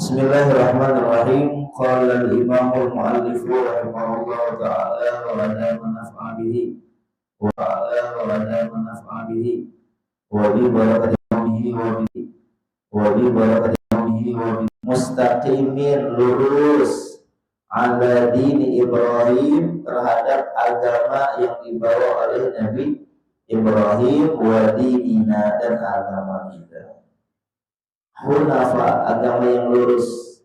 Bismillahirrahmanirrahim. Qala al-imam al-muallif rahimahullah ta'ala wa ala manaf'a bihi wa ala wa ala manaf'a bihi wa bi barakati bihi wa bi barakati bihi wa bi mustaqimin lurus ala dini Ibrahim terhadap agama yang dibawa oleh Nabi Ibrahim wa dinina dan agama kita. Hunafa, agama yang lurus.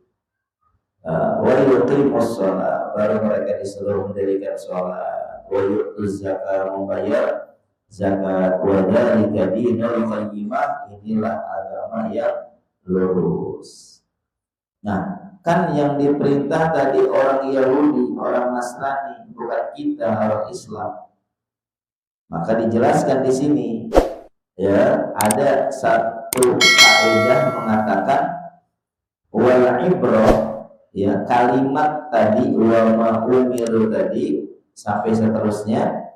Wa yuqimus shalah, baru mereka disuruh mendirikan sholat. Wa yu'tuz zakat, membayar zakat. Wa dzalika dinul qayyimah, inilah agama yang lurus. Nah, kan yang diperintah tadi orang Yahudi, orang Nasrani, bukan kita orang Islam. Maka dijelaskan di sini, ya, ada satu kaidah mengatakan wal ibrah, ya, kalimat tadi wa ma umiru tadi sampai seterusnya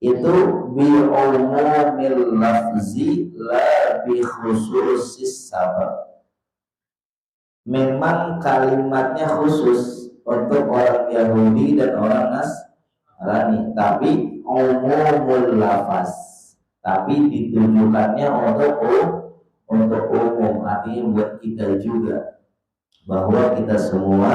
itu bi umumil lafzi la bi khususis sabab. Memang kalimatnya khusus untuk orang Yahudi dan orang Nasrani, tapi umumul lafaz, tapi ditujukannya untuk umum, artinya buat kita juga, bahwa kita semua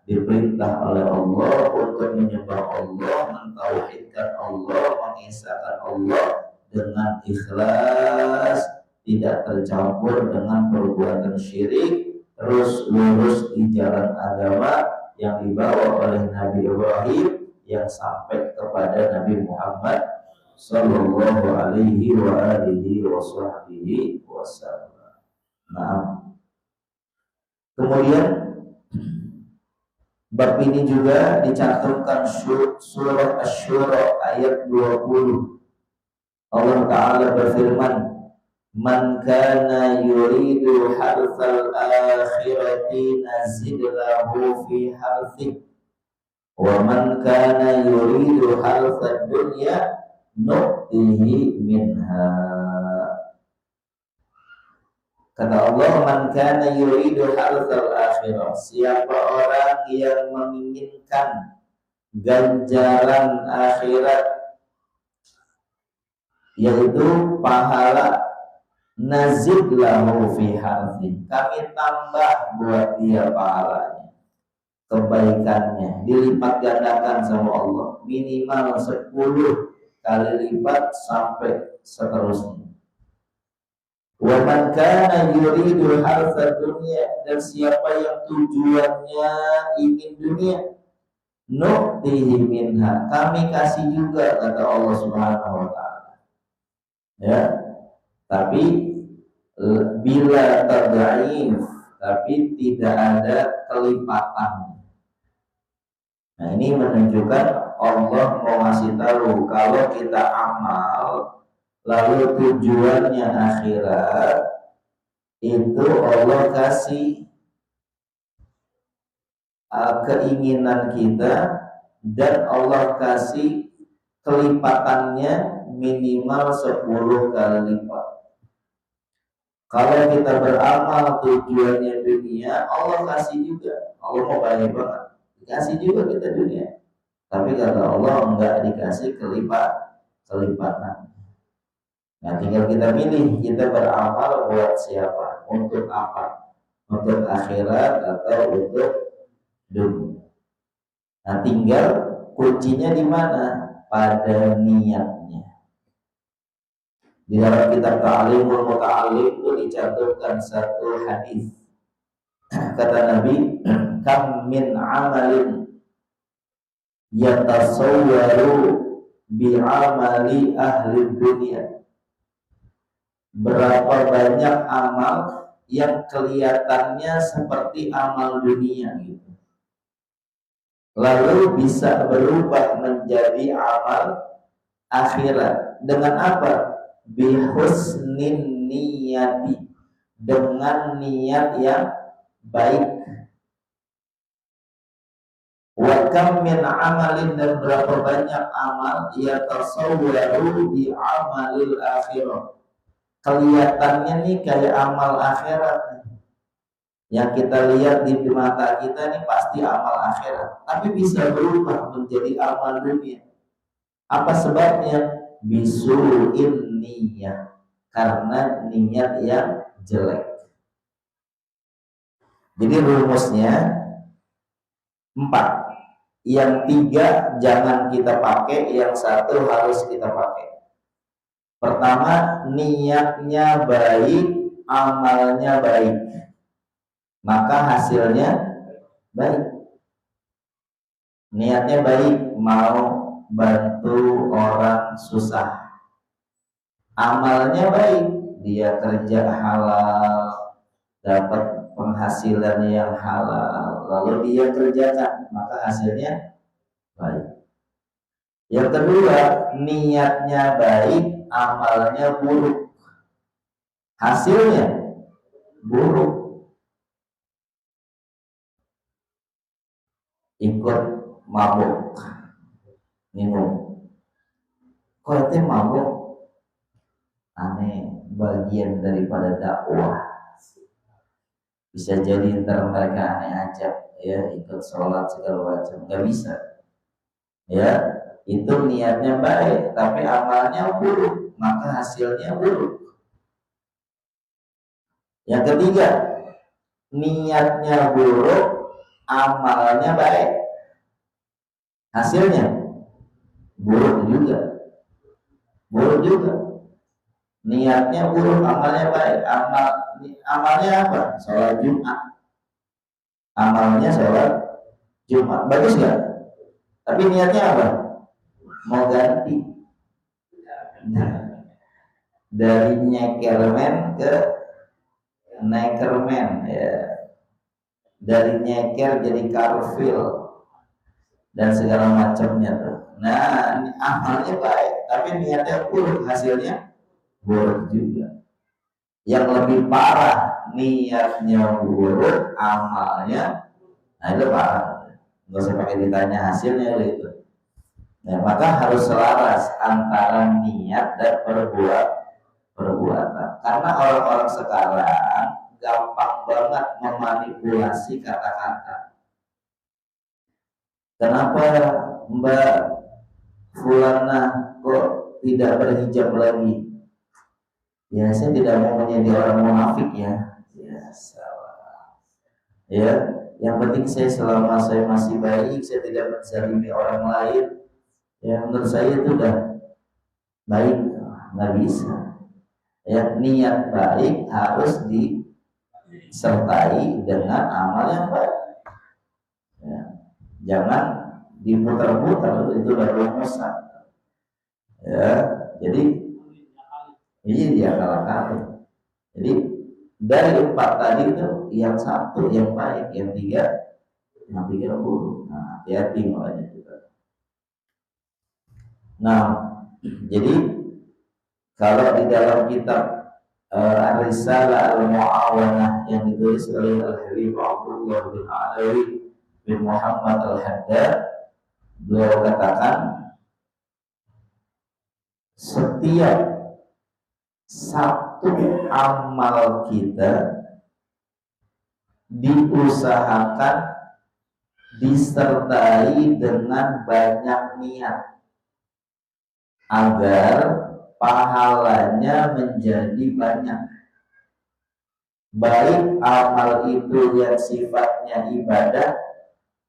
diperintah oleh Allah untuk menyembah Allah, mentauhidkan Allah, mengesahkan Allah dengan ikhlas, tidak tercampur dengan perbuatan syirik, terus lurus di jalan agama yang dibawa oleh Nabi Ibrahim yang sampai kepada Nabi Muhammad sallallahu alaihi wa alihi wa sahbihi wasallam. Nah, kemudian bab ini juga dicantumkan surah Asy-Syura ayat 20. Allah Ta'ala berfirman, "Man kana yuridu hartsal akhirati nazid lahu fi hartsih wa man kana yuridu hartsad dunya nu'tihi minha." Kata Allah, man kana yuridu hartsal akhirah, siapa orang yang menginginkan ganjaran akhirat, yaitu pahala, nazid lahu fi harthi, kami tambah buat dia pahalanya, kebaikannya dilipat gandakan sama Allah, minimal 10 kali lipat sampai seterusnya. Wa man kana yuridu hartsad dunya, dan siapa yang tujuannya ingin dunia, nu'tihi minha, kami kasih juga, kata Allah Subhanahu wa taala. Ya. Tapi bila tad'if, tapi tidak ada kelipatan. Nah, ini menunjukkan Allah mau ngasih tahu kalau kita amal lalu tujuannya akhirat, itu Allah kasih keinginan kita, dan Allah kasih kelipatannya minimal 10 kali lipat. Kalau kita beramal tujuannya dunia, Allah kasih juga. Allah mau banyak banget, dikasih juga kita dunia. Tapi kata Allah enggak dikasih kelipatan. Nah, tinggal kita milih, kita beramal buat siapa, untuk apa, untuk akhirat atau untuk dunia. Nah, tinggal kuncinya di mana? Pada niatnya. Di dalam kitab Ta'limul Muta'allim itu dicantumkan satu hadis. Kata Nabi, kam min amalin yatasawwaru bi'amali ahli dunia. Berapa banyak amal yang kelihatannya seperti amal dunia gitu, lalu bisa berubah menjadi amal akhirat. Dengan apa? Bihusnin niyati, dengan niat yang baik. Wa kam min amalin, dan berapa banyak amal yatasawwaru bi amalil akhirah, kelihatannya nih kayak amal akhirat, Yang kita lihat di mata kita ini pasti amal akhirat, tapi bisa berubah menjadi amal dunia. Apa sebabnya? Bisu'in niyah, karena niat yang jelek. Jadi rumusnya 4. Yang 3 jangan kita pakai, yang 1 harus kita pakai. Pertama, niatnya baik, amalnya baik, maka hasilnya baik. Niatnya baik, mau bantu orang susah. Amalnya baik, dia kerja halal, dapat penghasilan yang halal, lalu dia kerjakan, maka hasilnya baik. Yang kedua, niatnya baik, amalnya buruk, hasilnya buruk. Ikut mabuk, minum, kok itu mabuk? Aneh, bagian daripada dakwah. Bisa jadi ntar mereka aneh aja, ya, ikut sholat segala macam, nggak bisa. Ya, itu niatnya baik, tapi amalnya buruk, maka hasilnya buruk. Yang ketiga, niatnya buruk, amalnya baik, hasilnya buruk juga. Buruk juga. Niatnya buruk, amalnya baik. Amalnya apa? Sholat Jumat. Amalnya sholat Jumat. Bagus nggak? Tapi niatnya apa? Mau ganti. Dari nyekermen ke nekermen, ya. Dari nyeker jadi karfil dan segala macamnya tuh. Nah, amalnya baik, tapi niatnya buruk, hasilnya buruk juga. Yang lebih parah, niatnya buruk, amalnya, nah itu parah. Nggak usah pakai ditanya hasilnya itu. Nah, maka harus selaras antara niat dan perbuatan. Karena orang-orang sekarang gampang banget memanipulasi kata-kata. Kenapa Mbak Fulana kok tidak berhijab lagi? Ya, saya tidak mau menjadi orang munafik ya. Ya, salah. Ya, yang penting selama saya masih baik, saya tidak menzalimi orang lain. Ya, menurut saya itu udah baik, nggak bisa. Ya, niat baik harus disertai dengan amal yang baik. Ya, jangan diputar-putar, itu udah rumusan. Ya, jadi ini dia kali. Jadi dari 4 tadi itu yang 1 yang baik, yang 3 buruk. Nah, hati-hati makanya kita. Nah, jadi kalau di dalam kitab Ar-Risalah Al-Mu'awanah yang ditulis oleh Al-Habib Abdullah bin Alawi bin Muhammad Al-Haddad, beliau katakan setiap satu amal kita diusahakan disertai dengan banyak niat agar pahalanya menjadi banyak. Baik amal itu yang sifatnya ibadah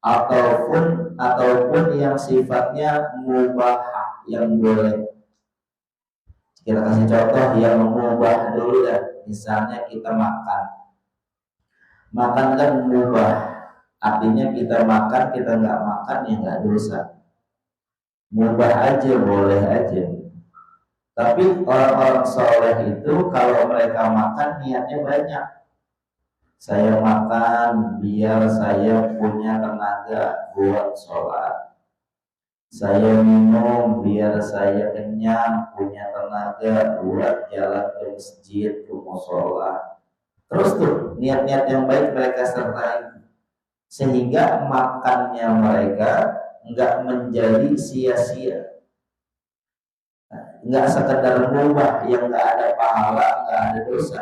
ataupun yang sifatnya mubah, yang boleh. Kita kasih contoh yang mubah dulu ya. Misalnya kita makan kan mubah, artinya kita makan, kita nggak makan ya nggak dosa, mubah aja, boleh aja. Tapi orang-orang soleh itu kalau mereka makan niatnya banyak. Saya makan biar saya punya tenaga buat sholat. Saya minum biar saya kenyang, punya tenaga buat jalan ke masjid, ke musola. Terus tuh niat-niat yang baik mereka sertai, sehingga makannya mereka nggak menjadi sia-sia, nggak sekedar mubah yang nggak ada pahala, nggak ada dosa,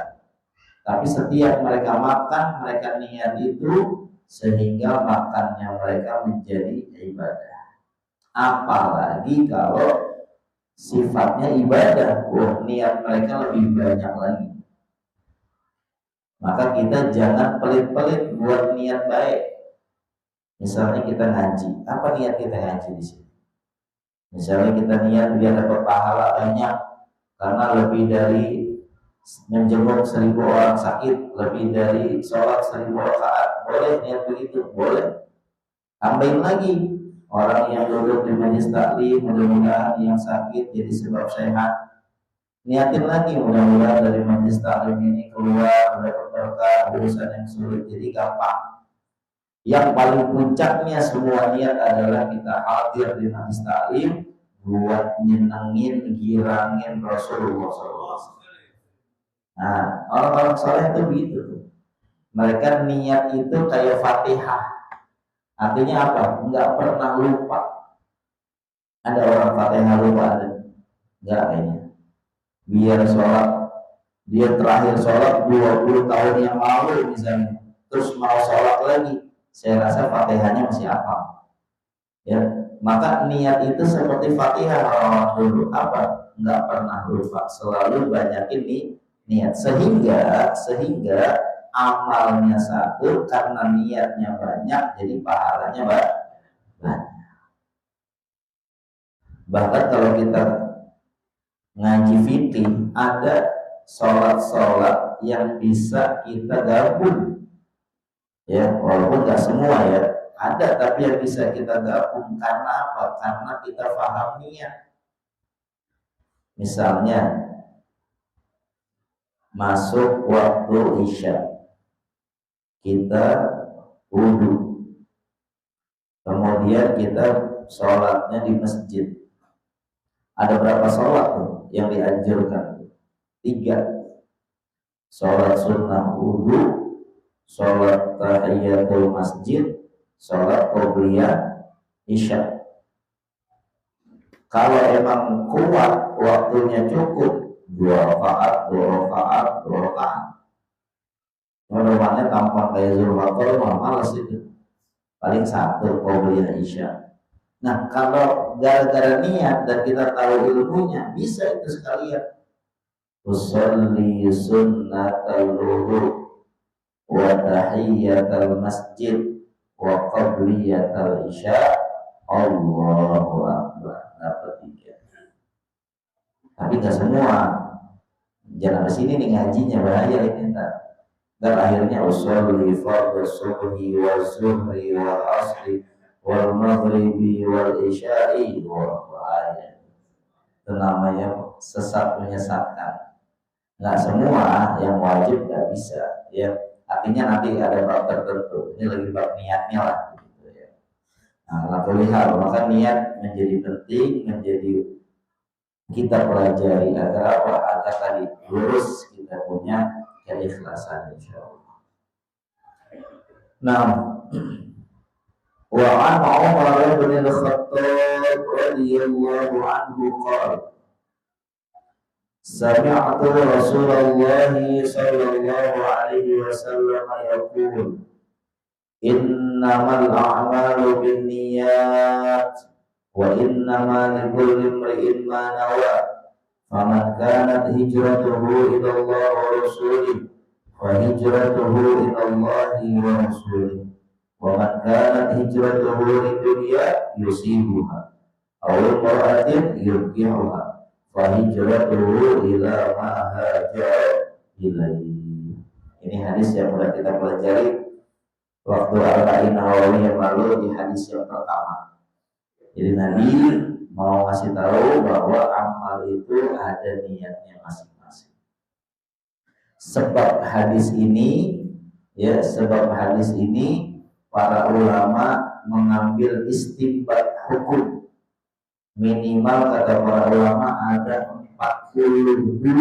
Tapi setiap mereka makan, mereka niat itu sehingga makannya mereka menjadi ibadah. Apalagi kalau sifatnya ibadah, niat mereka lebih banyak lagi. Maka kita jangan pelit-pelit buat niat baik. Misalnya kita ngaji, apa niat kita ngaji di sini? Misalnya kita niat biar dapat pahala banyak, karena lebih dari menjenguk 1000 orang sakit, lebih dari sholat 1000 rakaat, boleh niat begitu, boleh. Tambahin lagi, orang yang duduk di majelis taklim, mudah-mudahan yang sakit jadi sebab sehat. Niatin lagi, mudah-mudahan dari majelis taklim ini keluar mendapat berkah, urusan yang sulit jadi gampang. Yang paling puncaknya semua niat adalah kita hadir di majelis taklim buat nyenengin, girangin Rasulullah SAW. Nah, orang-orang soleh itu begitu. Mereka niat itu kayak Fatihah. Artinya apa? Enggak pernah lupa. Ada orang Fatihah lupa ada? Enggak kayaknya. Biar sholat, dia terakhir sholat 20 tahun yang lalu misalnya, terus mau sholat lagi, saya rasa Fatihahnya masih hafal. Ya, maka niat itu seperti Fatihah orang dulu, apa? Enggak pernah lupa, selalu banyakin niat, sehingga amalnya satu karena niatnya banyak, jadi pahalanya banyak. Bahkan kalau kita ngaji fikih, ada sholat yang bisa kita gabung, ya walaupun nggak semua ya, ada tapi yang bisa kita gabung. Karena apa? Karena kita paham niat. Misalnya masuk waktu isya, kita wudhu, kemudian kita sholatnya di masjid. Ada berapa sholat tuh yang dianjurkan? 3. Sholat sunnah wudhu, sholat tahiyatul masjid, sholat qobliyah isya. Kalau emang kuat, waktunya cukup, 2 rakaat. Normalnya tampang kayak Zulfaqar, malas itu. Paling 1 qobliyah isya. Nah, kalau gara-gara niat dan kita tahu ilmunya, bisa itu sekalian. Usolli sunnatal wudu wa tahiyatal masjid wa qabliyatal isya, Allahu akbar. Dapat 3. Tapi nggak semua. Jangan ke sini nih ngajinya, bahaya ini ntar. Dan akhirnya usolli fardhu subhi wa zuhri wa asri wal maghribi wal isya'i, bahaya. Itu namanya sesat menyesatkan. Nggak semua yang wajib nggak bisa, ya. Artinya nanti ada bab tertentu. Ini lagi bab niatnya lah, gitu ya. Nah, lihat, maka niat menjadi penting, menjadi kita pelajari agar apa? Agar tadi lurus kita punya keikhlasan, insyaallah. Nah, wa an Umar bin al-Khattab radhiyallahu anhu qala sami'tu Rasulullah sallallahu alaihi wasallam yaqul innamal a'malu binniyat wa innamal likulli imri'in ma nawa faman kanat hijratuhu ila Allah wa rasulih fa hijratuhu ila Allah wa rasulih wa man kanat hijratuhu lidunya yusibuha aw imra'atin yurkihuha fa hijratuhu ila ma hajar ilaihi. Ini hadis yang sudah kita pelajari waktu Arba'in Nawawi yang lalu di hadis yang pertama. Jadi Nabi mau ngasih tahu bahwa amal itu ada niatnya masing-masing. Sebab hadis ini para ulama mengambil istinbat hukum. Minimal kata para ulama ada 42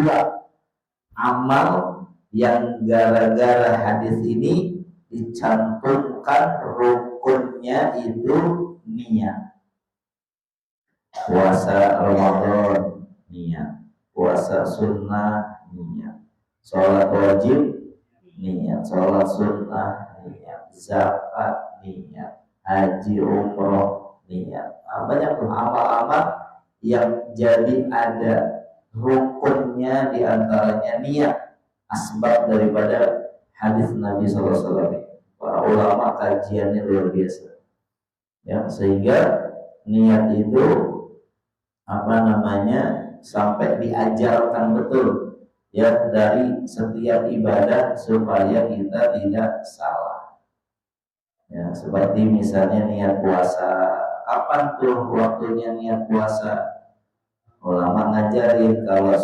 amal yang gara-gara hadis ini dicantumkan rukunnya itu niat. Puasa Ramadan niat, puasa sunnah niat, sholat wajib niat sholat sunnah, niat zakat, niat haji umroh, niat. Banyak tuh amal-amal yang jadi ada rukunnya, diantaranya niat, asbab daripada hadis Nabi SAW. Para ulama kajiannya luar biasa, ya, sehingga niat itu sampai diajarkan betul, ya, dari setiap ibadah supaya kita tidak salah. Ya, seperti misalnya niat puasa. Kapan tuh waktunya niat puasa? Ulama ngajarin kalau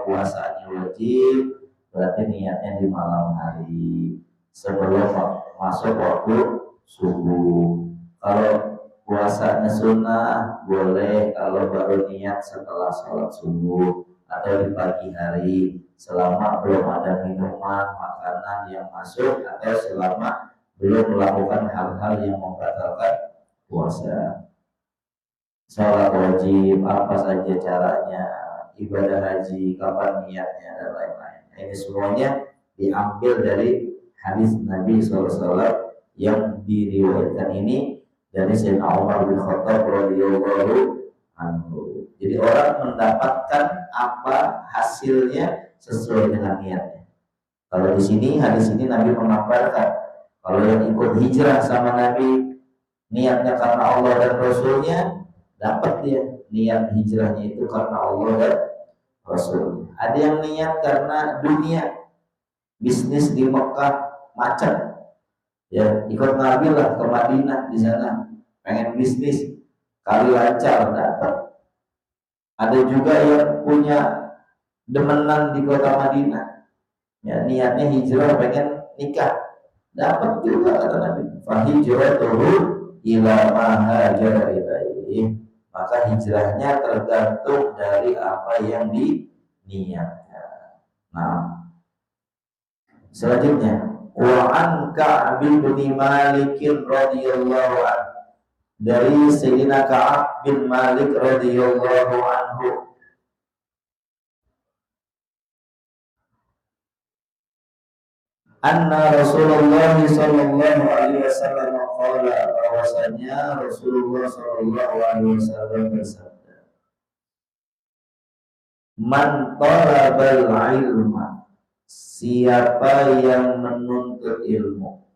puasanya wajib, berarti niatnya di malam hari sebelum masuk waktu subuh. Kalau puasanya sunnah boleh kalau baru niat setelah sholat subuh atau di pagi hari, selama belum ada minuman, makanan yang masuk, atau selama belum melakukan hal-hal yang membatalkan puasa. Sholat wajib apa saja caranya, ibadah haji kapan niatnya, dan lain-lain. Ini semuanya diambil dari hadis Nabi SAW yang diriwayatkan ini dari Sayyidina Umar bin Khattab radhiyallahu anhu. Jadi orang mendapatkan apa hasilnya sesuai dengan niatnya. Kalau di sini hadis ini Nabi mengabarkan kalau yang ikut hijrah sama Nabi niatnya karena Allah dan Rasulnya, dapat dia niat hijrahnya itu karena Allah dan Rasul. Ada yang niat karena dunia, bisnis di Mekah macet, ya ikut Nabi lah ke Madinah, di sana pengen bisnis kali lancar, dapat. Ada juga yang punya demenan di kota Madinah, ya niatnya hijrah pengen nikah, dapat juga kata Nabi. Fahijratuhu ila ma hajara ilaihi. Maka hijrahnya tergantung dari apa yang diniatkan. Nah, selanjutnya, wa an Ka'b bin Malik radhiyallahu anhu, dari Sayyidina Ka'ab bin Malik radhiyallahu anhu, anna Rasulullah sallallahu alaihi wasallam qala, bahwasanya Rasulullah sallallahu alaihi wasallam bersabda, man talabal ilma, siapa yang menuntut ilmu,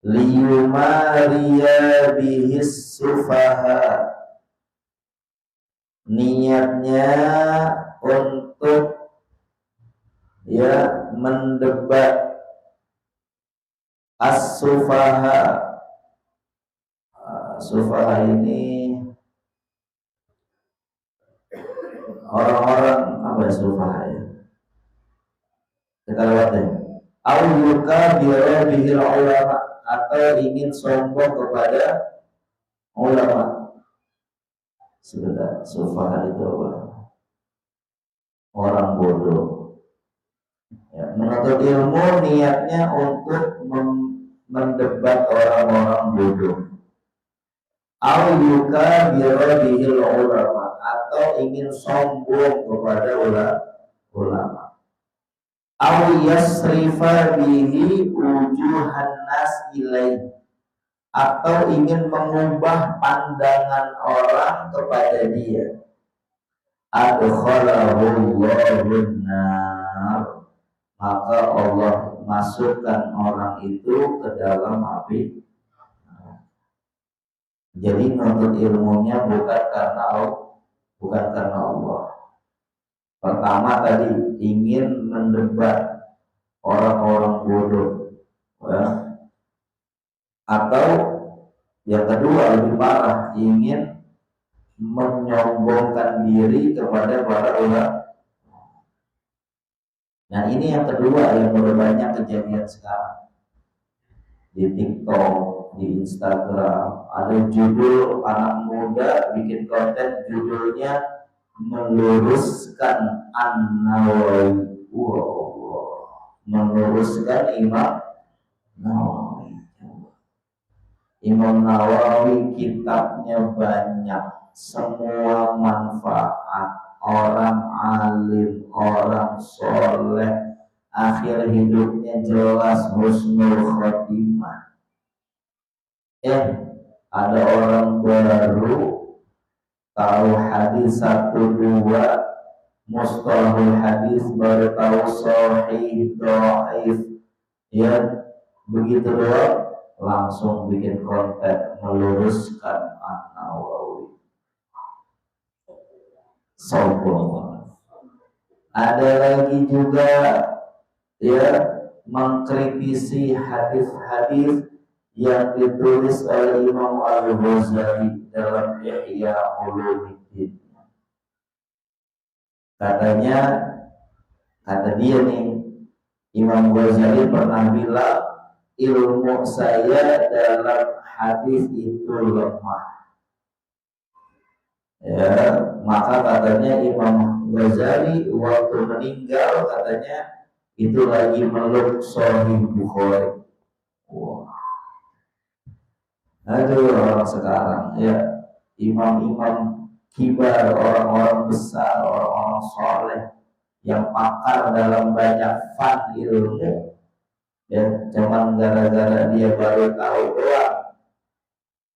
liyumariya bihis sufaha, niatnya untuk ya mendebat as-sufaha. Sufaha ini orang-orang apa ya, sufaha ya, kita lihatnya, ayyuka bihil ulama, atau ingin sombong kepada ulama. Sebentar, sufaha itu apa? Orang bodoh. Ya, menuntut ilmu niatnya untuk mendebat orang-orang bodoh. Ayyuka bihil ulama, atau ingin sombong kepada ulama. Yasrifa bihi wujuhan nas ilaih, atau ingin mengubah pandangan orang kepada dia. Adkhalahu Allahun nar, maka Allah masukkan orang itu ke dalam api. Jadi menuntut ilmunya bukan karena Allah. Pertama tadi ingin mendebat orang-orang bodoh, ya. Atau yang kedua lebih parah, ingin menyombongkan diri kepada para ulama. Nah ini yang kedua yang udah banyak kejadian sekarang di TikTok, di Instagram. Ada judul anak muda bikin konten, judulnya meluruskan An-Nawawi. Meluruskan Imam Nawawi. Imam Nawawi kitabnya banyak, semua manfaat, orang alim, orang soleh, akhir hidupnya jelas husnul khotimah. Ada orang baru tahu hadis 1-2, mustalahul hadis baru tahu sahih, dhaif, ya begitu doang langsung bikin konten meluruskan An-Nawawi. Sombong. Ada lagi juga ya mengkritisi hadis-hadis yang ditulis oleh Imam Al-Ghazali dalam Ihya Ulumuddin. Kata dia nih, Imam Ghazali pernah bilang ilmu saya dalam hadis itu lemah. Ya, maka katanya Imam Ghazali waktu meninggal katanya itu lagi meluk Sahih Bukhari. Wah. Aduh, orang sekarang ya imam-imam kibar, orang-orang besar, orang-orang soleh yang pakar dalam banyak fan ilmu, dan cuman gara-gara dia baru tahu doang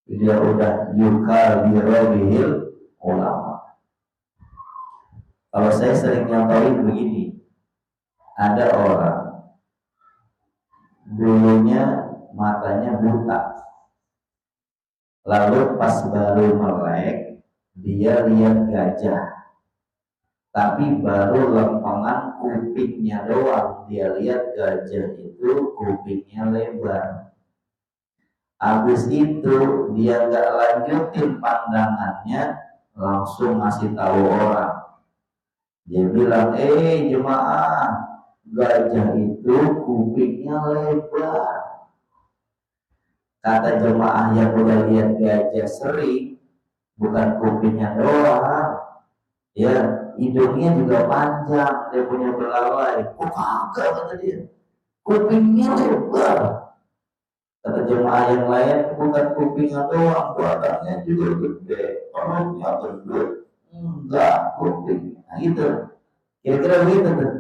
dia udah yukal birobihil ulama. Kalau saya sering nyontohin begini, ada orang dulunya matanya buta, lalu pas baru melek dia lihat gajah, tapi baru lempengan kupingnya doang dia lihat gajah itu kupingnya lebar. Habis itu dia nggak lanjutin pandangannya, langsung ngasih tahu orang. Dia bilang, jemaah, gajah itu kupingnya lebar. Kata jemaah yang udah lihat gajah sering, bukan kupingnya doang, ya hidungnya juga panjang, dia punya belalai. Oh kagak, kata dia, kupingnya lebar. Kata jemaah yang lain, bukan kupingnya doang, badannya juga gede, perutnya gede. Enggak, kuping. Nah gitu, kira-kira begitu tuh.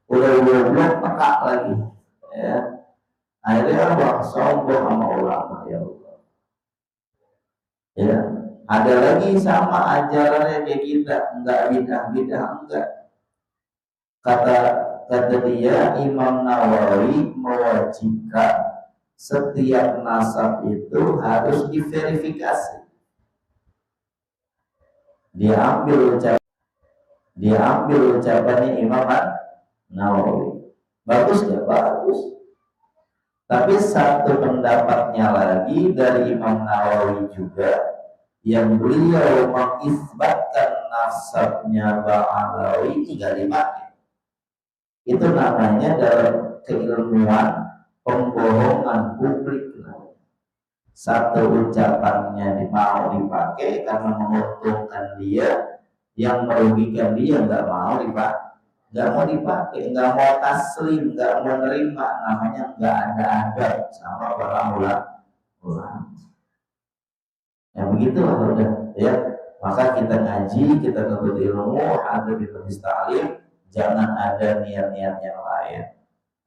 Udah goblok, pekak lagi. Ya, akhirnya orang sombong sama ulama, ya Allah. Ya, ada lagi sama ajarannya kayak kita, enggak bidah-bidah, enggak. Kata dia, Imam Nawawi mewajibkan setiap nasab itu harus diverifikasi. Diambil ucapannya Imam Nawawi. Bagus ya? Bagus. Tapi satu pendapatnya lagi dari Imam Nawawi juga, yang beliau mengisbatkan nasabnya Ba'alawi tidak dipakai. Itu namanya dalam keilmuan pembohongan publik. Satu ucapannya mau dipakai karena menguntungkan dia, yang merugikan dia nggak mau dipakai, nggak mau taslim, nggak mau menerima, namanya nggak ada adab sama para ulama. Yang begitu udah ya. Maka kita ngaji, kita nuntut ilmu, ada di majelis ta'lim, jangan ada niat-niat yang lain.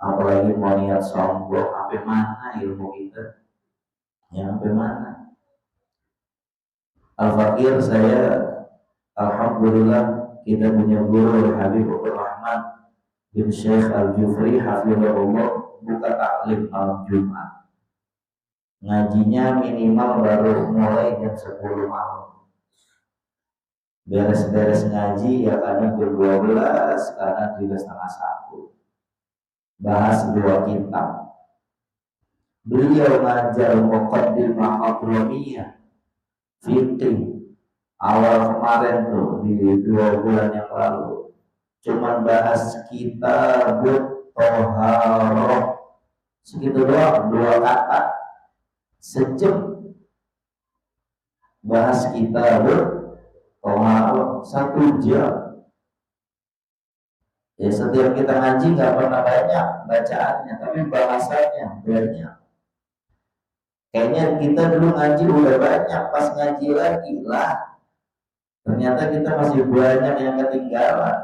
Apalagi mau niat sombong, sampai mana ilmu kita? Ya sampai mana? Al-Fakir, saya alhamdulillah kita punya guru Habibur Rahman bin Syekh Al-Jufri hafizahullah buka taklim malam Jumat. Ngajinya minimal baru mulai jam 10 malam. Beres-beres ngaji ya kadang jam 12, kadang juga setengah 1. Bahas 2 kitab. Beliau ngajar Muqaddimah Hadramiyah Fiqih awal kemarin tuh di 2 bulan yang lalu. Cuman bahas kitabut Thaharah. Segitu doang, 2 kata. Sejam bahas kitabut Thaharah 1 jam. Ya setiap kita ngaji nggak pernah banyak bacaannya, tapi bahasanya banyak. Kayaknya kita dulu ngaji udah banyak, pas ngaji lagi lah ternyata kita masih banyak yang ketinggalan.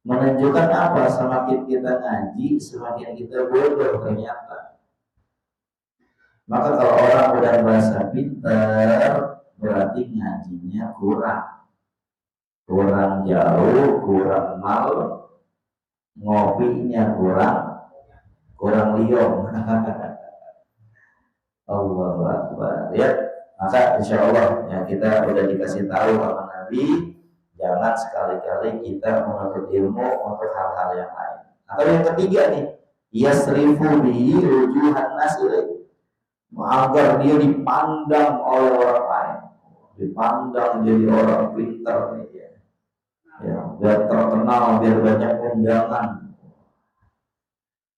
Menunjukkan apa? Semakin kita ngaji, semakin kita bodoh ternyata. Maka kalau orang udah merasa pintar, berarti ngajinya kurang jauh, kurang mal, ngopinya kurang liom. Allahu Akbar. Ya, maka insya Allah ya kita udah dikasih tahu sama Nabi, jangan sekali-kali kita menuntut ilmu untuk hal-hal yang lain. Atau yang ketiga nih, yasrifu bihi wujuhan nas ilaih, agar dia dipandang oleh orang lain, dipandang jadi orang pintar nih ya. Ya, biar terkenal, biar banyak undangan.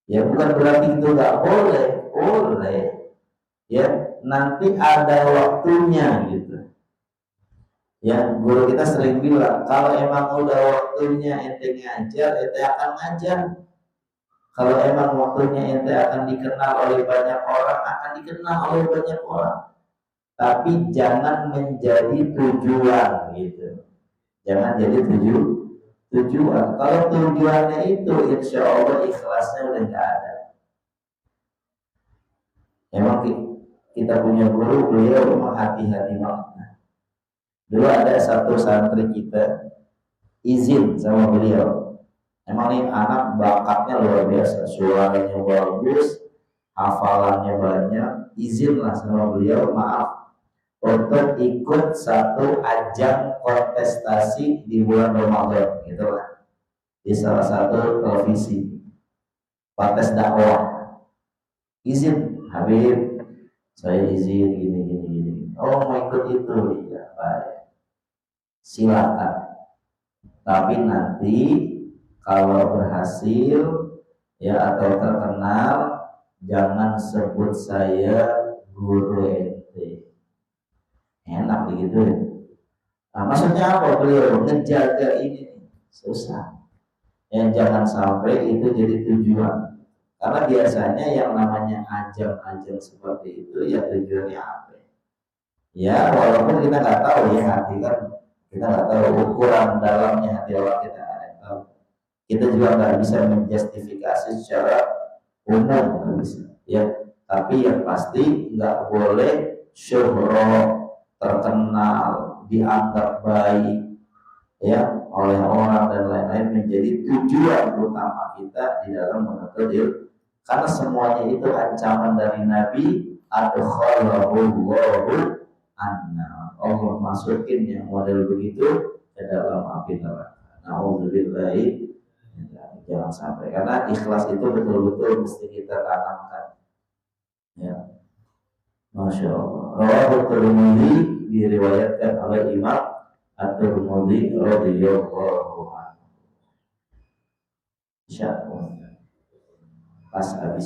Ya bukan berarti itu nggak boleh, boleh. Ya nanti ada waktunya gitu. Ya guru kita sering bilang, kalau emang udah waktunya ente ngajar, ente akan ngajar. Kalau emang waktunya ente akan dikenal oleh banyak orang, akan dikenal oleh banyak orang. Tapi jangan menjadi tujuan gitu. Jangan jadi tujuan. Kalau tujuannya itu, insya Allah ikhlasnya udah nggak ada. Emang kita punya guru, beliau memang hati-hati banget. Dulu ada satu santri kita izin sama beliau. Emang nih anak bakatnya luar biasa, suaranya bagus, hafalannya banyak. Izinlah sama beliau, maaf, untuk ikut satu ajang kontestasi di bulan Ramadan, gitu lah, di salah satu televisi, kontes dakwah. Izin, Habib, saya izin gini. Oh mau ikut itu, ya baik, silakan. Tapi nanti kalau berhasil ya atau terkenal, jangan sebut saya guru ente. Enak begitu ya. Nah, maksudnya apa? Beliau ngejaga ini susah. Ya jangan sampai itu jadi tujuan. Karena biasanya yang namanya ajang-ajang seperti itu ya tujuannya apa? Ya walaupun kita nggak tahu ya hati kan, kita nggak tahu ukuran dalamnya hati orang, kita nggak tahu. Kita juga nggak bisa menjustifikasi secara umum, nggak bisa. Ya, tapi yang pasti nggak boleh syuhro, terkenal, dianggap baik, ya oleh orang dan lain-lain menjadi tujuan utama kita di dalam menuntut ilmu. Karena semuanya itu ancaman dari Nabi, adkhalahullahu anna. Allah masukin yang model begitu ke dalam api neraka. Nauzubillahi, jangan sampai. Karena ikhlas itu betul-betul mesti kita tanamkan. Ya, masya Allah. Rawahu Tirmidzi, diriwayatkan oleh Imam At-Tirmidzi radhiyallahu anhu. Insyaallah pas habis